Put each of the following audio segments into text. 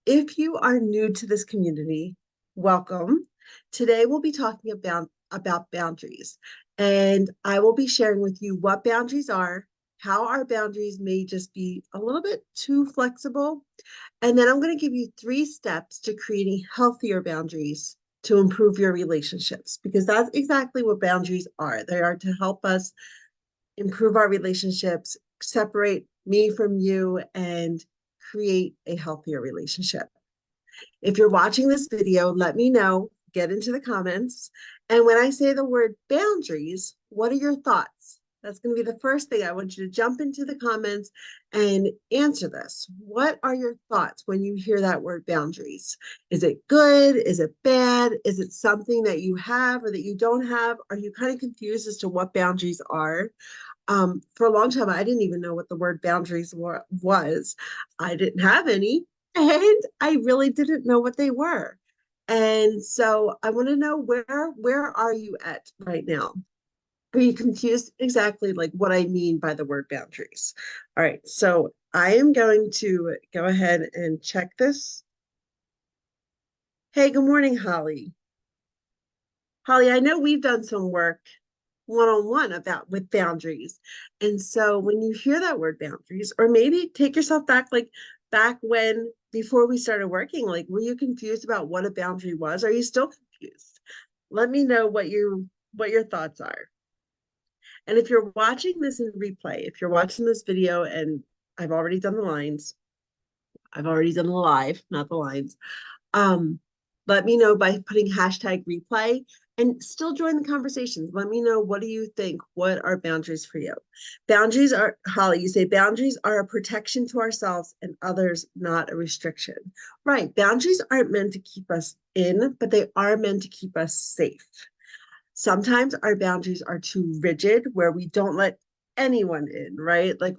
If you are new to this community, welcome. Today we'll be talking about boundaries, and I will be sharing with you what boundaries are, how our boundaries may just be a little bit too flexible, and then I'm going to give you 3 steps to creating healthier boundaries to improve your relationships, because that's exactly what boundaries are. They are to help us improve our relationships, separate me from you, and create a healthier relationship. If you're watching this video, let me know, get into the comments. And when I say the word boundaries, what are your thoughts? That's going to be the first thing. I want you to jump into the comments and answer this. What are your thoughts when you hear that word boundaries? Is it good? Is it bad? Is it something that you have or that you don't have? Are you kind of confused as to what boundaries are? For a long time, I didn't even know what the word boundaries was. I didn't have any, and I really didn't know what they were. And so I want to know where are you at right now? Are you confused exactly like what I mean by the word boundaries? All right, so I am going to go ahead and check this. Hey, good morning, Holly. Holly, I know we've done some work one-on-one about with boundaries. And so when you hear that word boundaries, or maybe take yourself back, like back when before we started working, like were you confused about what a boundary was? Are you still confused? Let me know what your thoughts are. And if you're watching this in replay, if you're watching this video and I've already done the lines, I've already done the live, not the lines. Um, Let me know by putting hashtag replay and still join the conversations. Let me know, what do you think? What are boundaries for you? Boundaries are, Holly, you say boundaries are a protection to ourselves and others, not a restriction. Right. Boundaries aren't meant to keep us in, but they are meant to keep us safe. Sometimes our boundaries are too rigid where we don't let anyone in, right? Like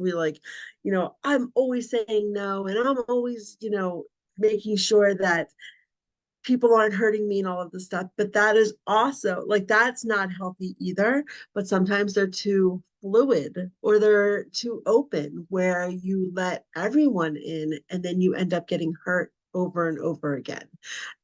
I'm always saying no, and I'm always, making sure that people aren't hurting me and all of this stuff. But that is also like, that's not healthy either. But sometimes they're too fluid or they're too open where you let everyone in and then you end up getting hurt over and over again.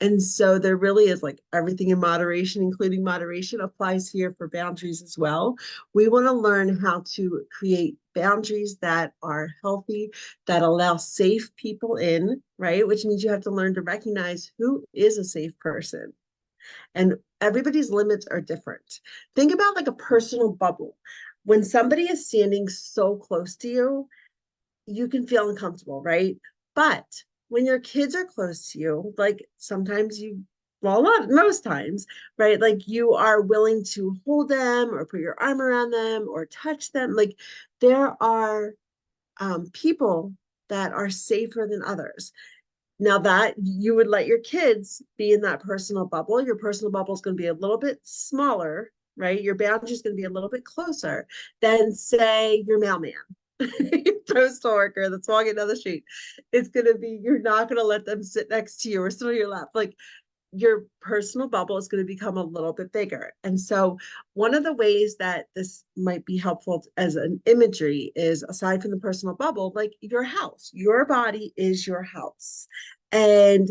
And so there really is like everything in moderation, including moderation, applies here for boundaries as well. We want to learn how to create boundaries that are healthy, that allow safe people in, right? Which means you have to learn to recognize who is a safe person. And everybody's limits are different. Think about like a personal bubble. When somebody is standing so close to you, you can feel uncomfortable, right? But when your kids are close to you, like sometimes well, a lot, most times, right? Like you are willing to hold them or put your arm around them or touch them. Like there are people that are safer than others. Now that you would let your kids be in that personal bubble, your personal bubble is going to be a little bit smaller, right? Your boundary is going to be a little bit closer than, say, your mailman, your postal worker that's walking down the street. It's going to be, you're not going to let them sit next to you or sit on your lap. Like your personal bubble is going to become a little bit bigger. And so, one of the ways that this might be helpful as an imagery is, aside from the personal bubble, like your house, your body is your house. And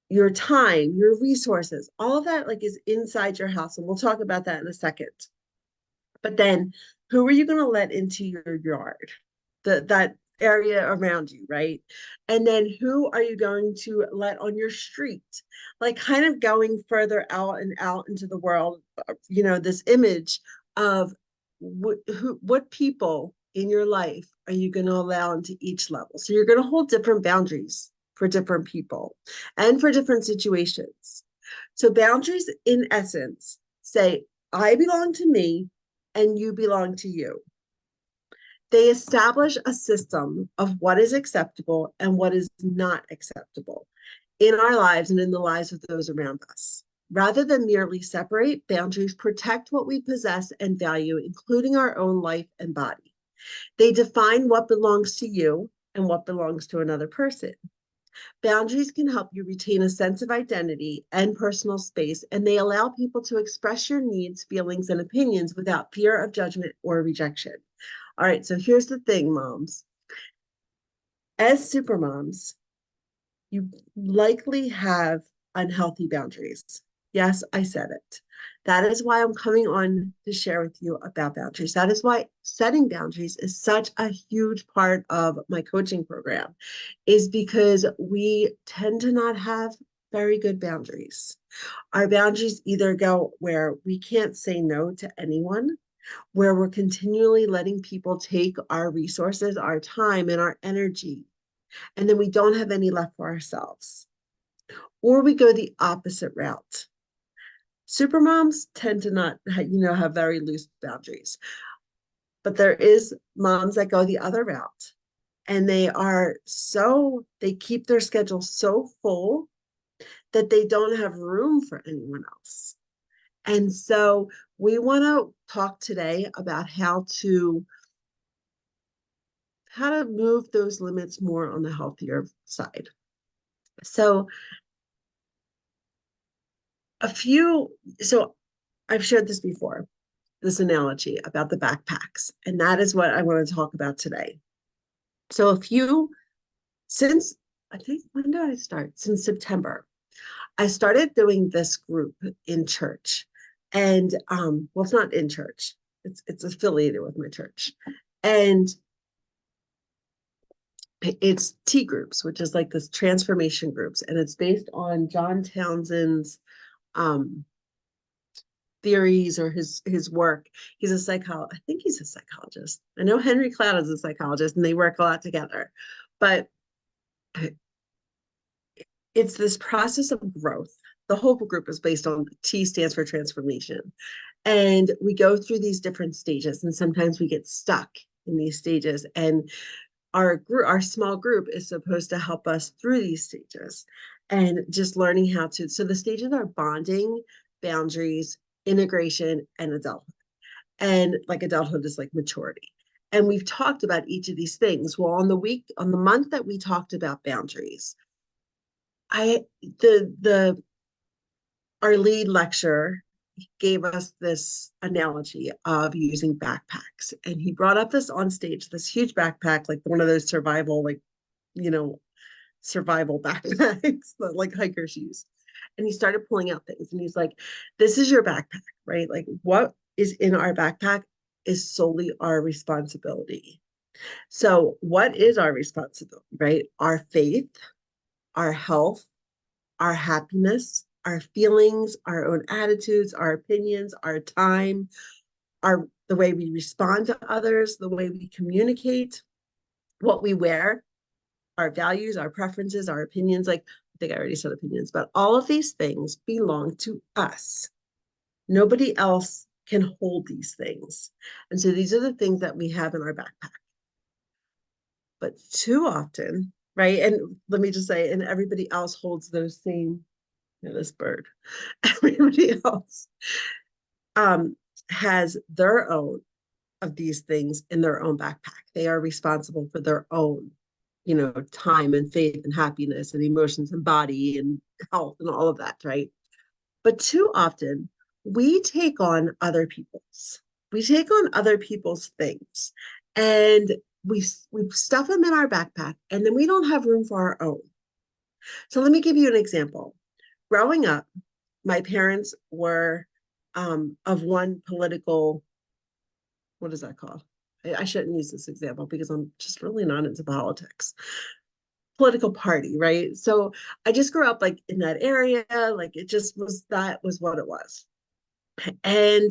your time, your resources, all of that like is inside your house. And we'll talk about that in a second. But then who are you going to let into your yard? That area around you, right? And then who are you going to let on your street? Like kind of going further out and out into the world, this image of what people in your life are you going to allow into each level? So you're going to hold different boundaries for different people and for different situations. So boundaries in essence say, I belong to me and you belong to you. They establish a system of what is acceptable and what is not acceptable in our lives and in the lives of those around us. Rather than merely separate, boundaries protect what we possess and value, including our own life and body. They define what belongs to you and what belongs to another person. Boundaries can help you retain a sense of identity and personal space, and they allow people to express your needs, feelings, and opinions without fear of judgment or rejection. All right, so here's the thing, moms. As super moms, you likely have unhealthy boundaries. Yes, I said it. That is why I'm coming on to share with you about boundaries. That is why setting boundaries is such a huge part of my coaching program, is because we tend to not have very good boundaries. Our boundaries either go where we can't say no to anyone, where we're continually letting people take our resources, our time, and our energy, and then we don't have any left for ourselves. Or we go the opposite route. Supermoms tend to not, have very loose boundaries, but there is moms that go the other route, and they keep their schedule so full that they don't have room for anyone else. And so we want to talk today about how to move those limits more on the healthier side. So a few, so I've shared this before, this analogy about the backpacks, and that is what I want to talk about today. So since I think, when did I start? Since September, I started doing this group in church. And well, it's not in church, it's affiliated with my church. And it's T groups, which is like this transformation groups, and it's based on John Townsend's um theories or his work. I think he's a psychologist. I know Henry Cloud is a psychologist, and they work a lot together. But it's this process of growth. The whole group is based on T stands for transformation. And we go through these different stages, and sometimes we get stuck in these stages. And our small group is supposed to help us through these stages and just learning how to. So the stages are bonding, boundaries, integration, and adulthood. And like adulthood is like maturity. And we've talked about each of these things. Well, on the month that we talked about boundaries, I the our lead lecturer gave us this analogy of using backpacks. And he brought up this on stage, this huge backpack, like one of those you know, survival backpacks that like hikers use. And he started pulling out things, and he's like, this is your backpack, right? Like what is in our backpack is solely our responsibility. So what is our responsibility, right? Our faith, our health, our happiness, our feelings, our own attitudes, our opinions, our time, the way we respond to others, the way we communicate, what we wear, our values, our preferences, our opinions. Like I think I already said opinions, but all of these things belong to us. Nobody else can hold these things. And so these are the things that we have in our backpack. But too often, right? And let me just say, and everybody else holds those same, this bird, everybody else um, has their own of these things in their own backpack. They are responsible for their own, time and faith and happiness and emotions and body and health and all of that, right? But too often we take on other people's. We take on other people's things, and we stuff them in our backpack, and then we don't have room for our own. So let me give you an example. Growing up, my parents were of one political, what is that called? I shouldn't use this example because I'm just really not into politics. Political party, right? So I just grew up like in that area, like that was what it was. And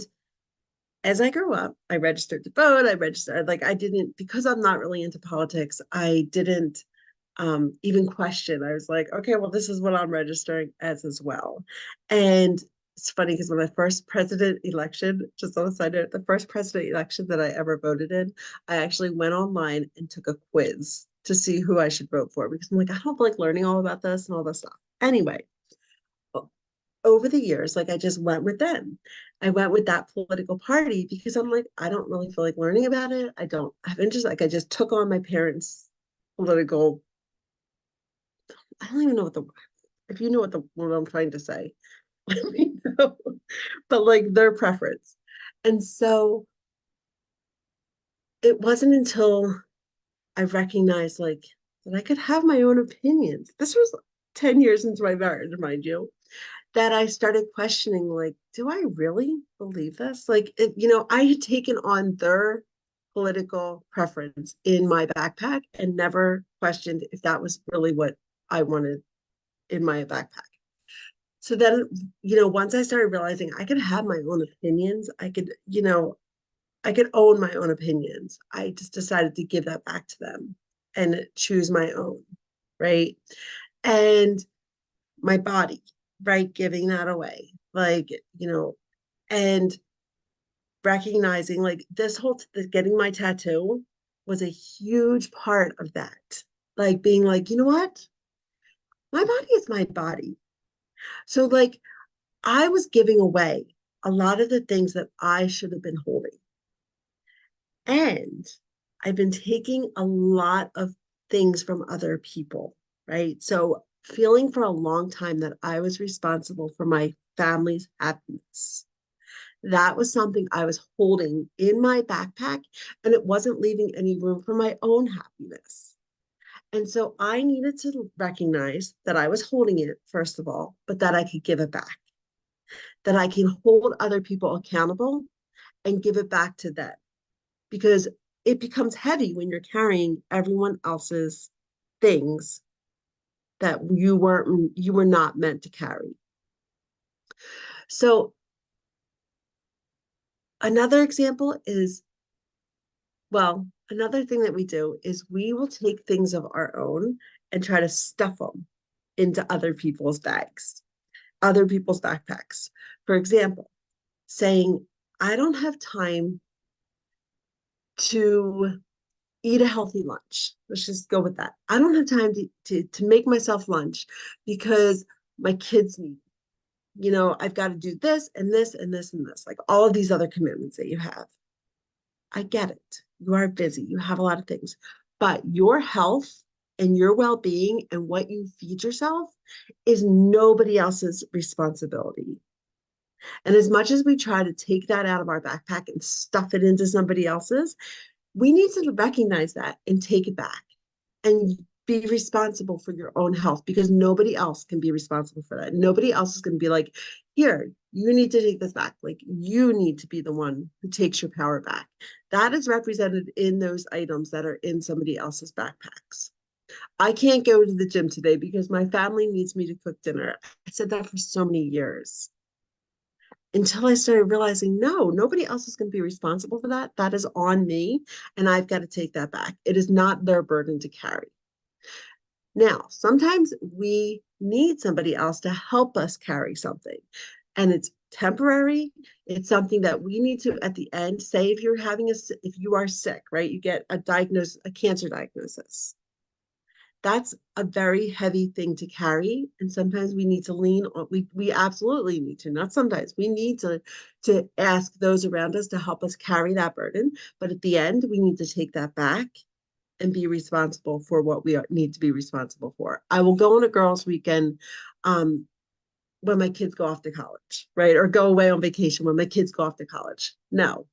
as I grew up, I registered to vote. I didn't, because I'm not really into politics, I didn't even question. I was like, okay, well, this is what I'm registering as well. And it's funny because when I first president election, just on a side note, the first president election that I ever voted in, I actually went online and took a quiz to see who I should vote for because I'm like, I don't like learning all about this and all this stuff. Anyway, over the years, like I just went with them. I went with that political party because I'm like, I don't really feel like learning about it. I don't have interest. Like I just took on my parents' political. I don't even know if you know what I'm trying to say, let me know. But like their preference. And so it wasn't until I recognized like that I could have my own opinions. This was 10 years into my marriage, mind you, that I started questioning, like, do I really believe this? Like, I had taken on their political preference in my backpack and never questioned if that was really what I wanted in my backpack. So then, once I started realizing I could have my own opinions, I could own my own opinions. I just decided to give that back to them and choose my own, right? And my body, right? Giving that away, like, and recognizing like getting my tattoo was a huge part of that. Like being like, you know what? My body is my body. So, like, I was giving away a lot of the things that I should have been holding. And I've been taking a lot of things from other people, right? So, feeling for a long time that I was responsible for my family's happiness. That was something I was holding in my backpack, and it wasn't leaving any room for my own happiness. And so I needed to recognize that I was holding it, first of all, but that I could give it back, that I can hold other people accountable and give it back to them because it becomes heavy when you're carrying everyone else's things that you were not meant to carry. So another example is, well, another thing that we do is we will take things of our own and try to stuff them into other people's bags, other people's backpacks. For example, saying, I don't have time to eat a healthy lunch. Let's just go with that. I don't have time to make myself lunch because my kids need, I've got to do this and this and this and this, like all of these other commitments that you have. I get it. You are busy. You have a lot of things, but your health and your well-being and what you feed yourself is nobody else's responsibility. And as much as we try to take that out of our backpack and stuff it into somebody else's, we need to recognize that and take it back and be responsible for your own health because nobody else can be responsible for that. Nobody else is going to be like, here, you need to take this back. Like, you need to be the one who takes your power back. That is represented in those items that are in somebody else's backpacks. I can't go to the gym today because my family needs me to cook dinner. I said that for so many years until I started realizing, no, nobody else is going to be responsible for that. That is on me, and I've got to take that back. It is not their burden to carry. Now, sometimes we need somebody else to help us carry something, and it's temporary. It's something that we need to, at the end, say if you are sick, right? You get a cancer diagnosis. That's a very heavy thing to carry, and sometimes we need to lean on. We absolutely need to, not sometimes, we need to ask those around us to help us carry that burden, but at the end we need to take that back and be responsible for what need to be responsible for. I will go on a girls weekend um when my kids go off to college, right? Or go away on vacation when my kids go off to college. No,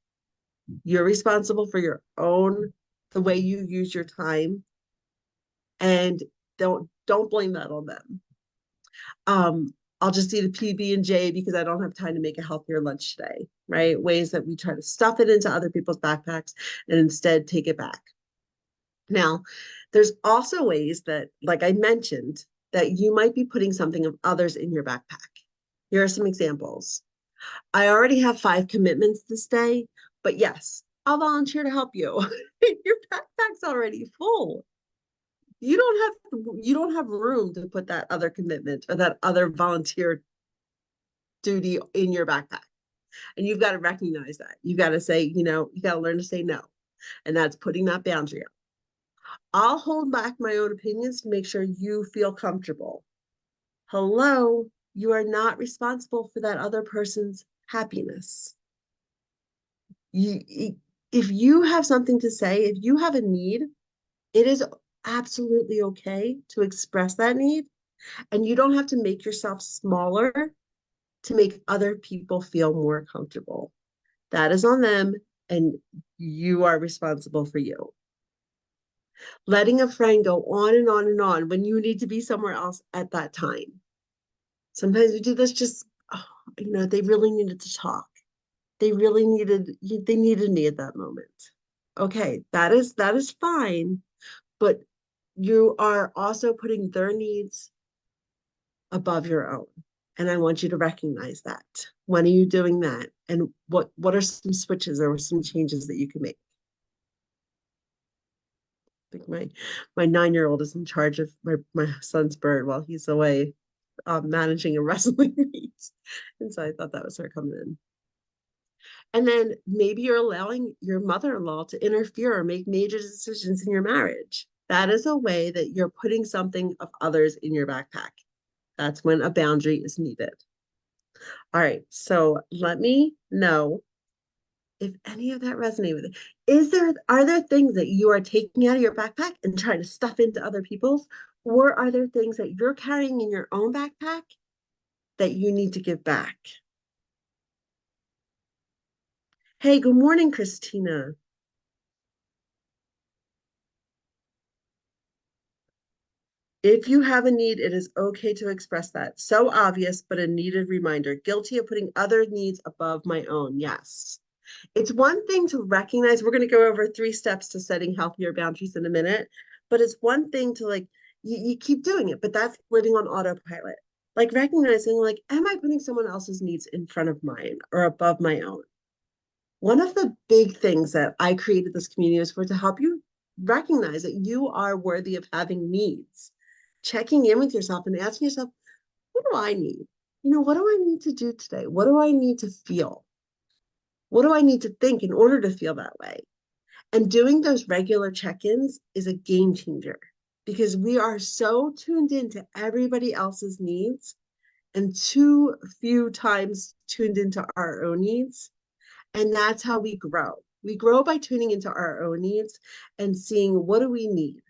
you're responsible for your own, the way you use your time, and don't blame that on them. I'll just eat a PB&J because I don't have time to make a healthier lunch today, right? Ways that we try to stuff it into other people's backpacks and instead take it back. Now, there's also ways that, like I mentioned, that you might be putting something of others in your backpack. Here are some examples. I already have 5 commitments this day, but yes, I'll volunteer to help you. Your backpack's already full. You don't have room to put that other commitment or that other volunteer duty in your backpack. And you've got to recognize that. You've got to say, you got to learn to say no. And that's putting that boundary up. I'll hold back my own opinions to make sure you feel comfortable. Hello, you are not responsible for that other person's happiness. You, if you have something to say, if you have a need, it is absolutely okay to express that need. And you don't have to make yourself smaller to make other people feel more comfortable. That is on them, and you are responsible for you. letting a friend go on and on and on when you need to be somewhere else at that time. Sometimes we do this just, oh, they really needed to talk. They needed me at that moment. Okay, that is fine, but you are also putting their needs above your own. And I want you to recognize that. When are you doing that? And what are some switches or some changes that you can make? I think my 9-year-old is in charge of my son's bird while he's away managing a wrestling meet. And so I thought that was her coming in. And then maybe you're allowing your mother-in-law to interfere or make major decisions in your marriage. That is a way that you're putting something of others in your backpack. That's when a boundary is needed. All right, so let me know if any of that resonate with you. Are there things that you are taking out of your backpack and trying to stuff into other people's? Or are there things that you're carrying in your own backpack that you need to give back? Hey, good morning, Christina. If you have a need, it is okay to express that. So obvious, but a needed reminder. Guilty of putting other needs above my own. Yes. It's one thing to recognize, we're going to go over 3 steps to setting healthier boundaries in a minute, but it's one thing to like, you keep doing it, but that's living on autopilot. Like recognizing, like, am I putting someone else's needs in front of mine or above my own? One of the big things that I created this community was for to help you recognize that you are worthy of having needs. Checking in with yourself and asking yourself, what do I need? What do I need to do today? What do I need to feel? What do I need to think in order to feel that way? And doing those regular check ins is a game changer because we are so tuned into everybody else's needs and too few times tuned into our own needs. And that's how we grow. We grow by tuning into our own needs and seeing what do we need.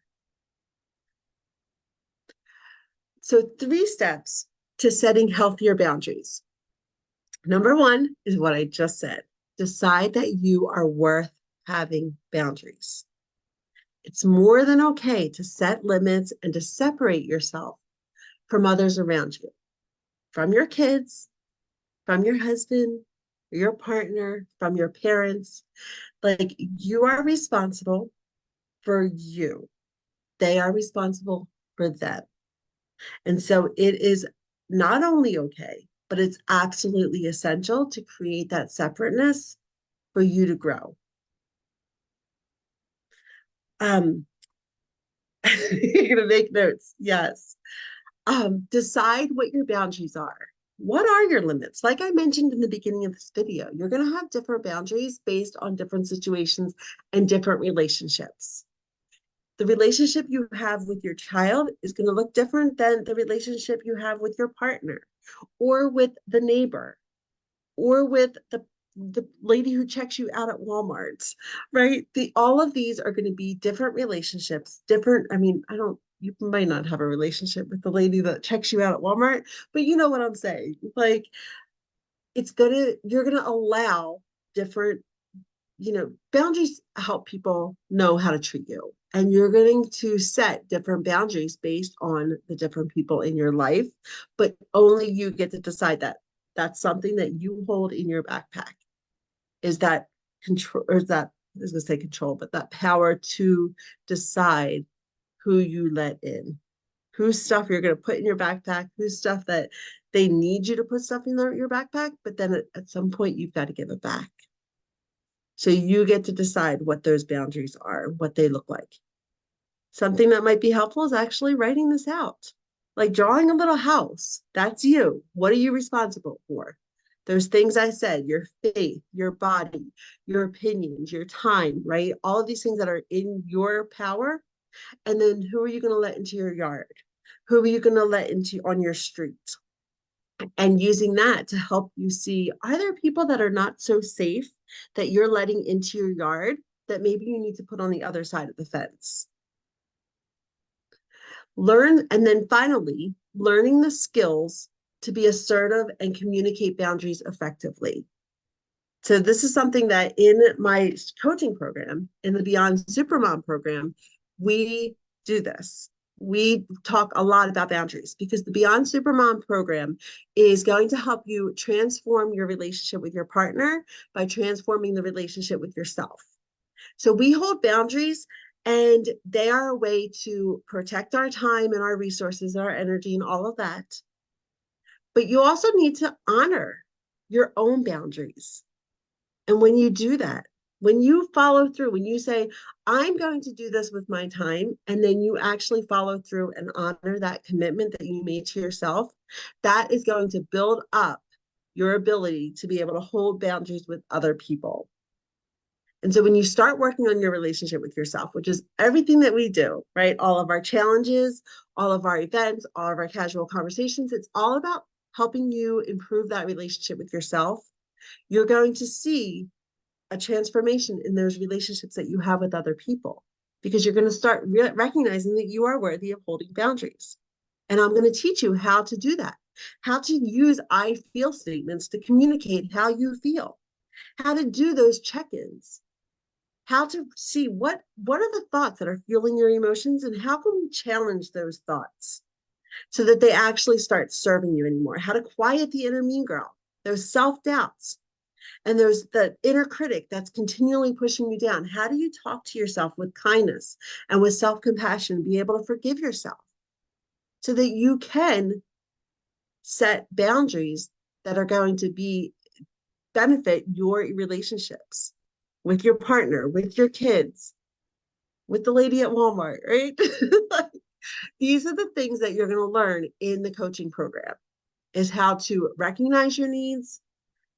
So 3 steps to setting healthier boundaries. Number 1 is what I just said. Decide that you are worth having boundaries. It's more than okay to set limits and to separate yourself from others around you, from your kids, from your husband, your partner, from your parents. Like you are responsible for you. They are responsible for them. And so it is not only okay, but it's absolutely essential to create that separateness for you to grow. Um, you're going to make notes. Yes. Decide what your boundaries are. What are your limits? Like I mentioned in the beginning of this video, you're going to have different boundaries based on different situations and different relationships. The relationship you have with your child is going to look different than the relationship you have with your partner or with the neighbor or with the lady who checks you out at Walmart, right? All of these are going to be different relationships, different. I mean, you might not have a relationship with the lady that checks you out at Walmart, but you know what I'm saying. Like you're gonna allow different, boundaries help people know how to treat you. And you're going to set different boundaries based on the different people in your life, but only you get to decide that. That's something that you hold in your backpack. Is that control, or is that, I was going to say control, but that power to decide who you let in, whose stuff you're going to put in your backpack, whose stuff that they need you to put stuff in your backpack, but then at some point you've got to give it back. So you get to decide what those boundaries are, what they look like. Something that might be helpful is actually writing this out. Like drawing a little house, that's you. What are you responsible for? Those things I said, your faith, your body, your opinions, your time, right? All of these things that are in your power. And then who are you going to let into your yard? Who are you going to let into on your street? And using that to help you see, are there people that are not so safe that you're letting into your yard that maybe you need to put on the other side of the fence? Learn, and then finally, learning the skills to be assertive and communicate boundaries effectively. So this is something that in my coaching program, in the Beyond Supermom program, we do this. We talk a lot about boundaries because the Beyond Supermom program is going to help you transform your relationship with your partner by transforming the relationship with yourself. So we hold boundaries, and they are a way to protect our time and our resources, our energy, and all of that. But you also need to honor your own boundaries. And when you do that, when you follow through, when you say, I'm going to do this with my time, and then you actually follow through and honor that commitment that you made to yourself, that is going to build up your ability to be able to hold boundaries with other people. And so when you start working on your relationship with yourself, which is everything that we do, right? All of our challenges, all of our events, all of our casual conversations, it's all about helping you improve that relationship with yourself. You're going to see a transformation in those relationships that you have with other people because you're going to start recognizing that you are worthy of holding boundaries. And I'm going to teach you how to do that, how to use I feel statements to communicate how you feel, how to do those check-ins, how to see what are the thoughts that are fueling your emotions and how can we challenge those thoughts so that they actually start serving you anymore, how to quiet the inner mean girl, those self-doubts, and there's the inner critic that's continually pushing you down. How do you talk to yourself with kindness and with self-compassion, be able to forgive yourself so that you can set boundaries that are going to be benefit your relationships with your partner, with your kids, with the lady at Walmart, right? Like, these are the things that you're going to learn in the coaching program is how to recognize your needs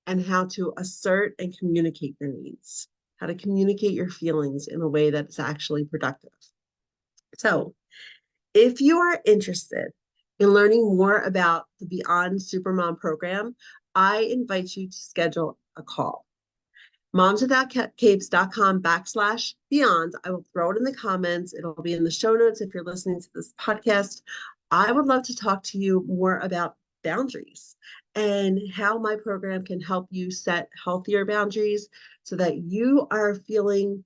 and how to assert and communicate your needs, how to communicate your feelings in a way that's actually productive. So, if you are interested in learning more about the Beyond Supermom program, I invite you to schedule a call. momswithoutcapes.com/beyond. I will throw it in the comments. It'll be in the show notes if you're listening to this podcast. I would love to talk to you more about boundaries and how my program can help you set healthier boundaries so that you are feeling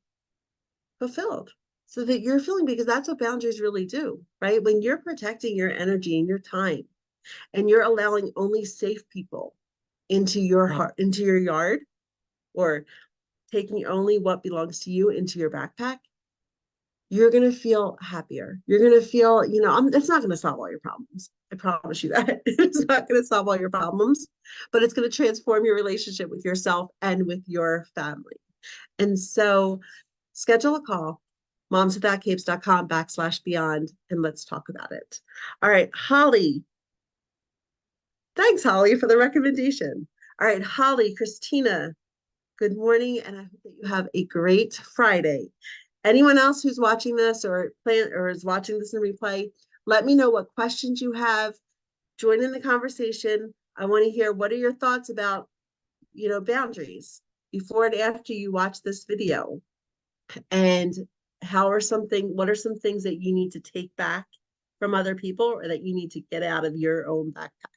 fulfilled, so that you're feeling, because that's what boundaries really do, right? When you're protecting your energy and your time and you're allowing only safe people into your heart, into your yard, or taking only what belongs to you into your backpack, you're going to feel happier. You're going to feel, it's not going to solve all your problems. I promise you that. It's not going to solve all your problems, but it's going to transform your relationship with yourself and with your family. And so schedule a call, momswithoutcapes.com/beyond, and let's talk about it. All right, Holly. Thanks, Holly, for the recommendation. All right, Holly, Christina, good morning, and I hope that you have a great Friday. Anyone else who's watching this or is watching this in replay, let me know what questions you have. Join in the conversation. I want to hear, what are your thoughts about, boundaries before and after you watch this video? And what are some things that you need to take back from other people or that you need to get out of your own backpack?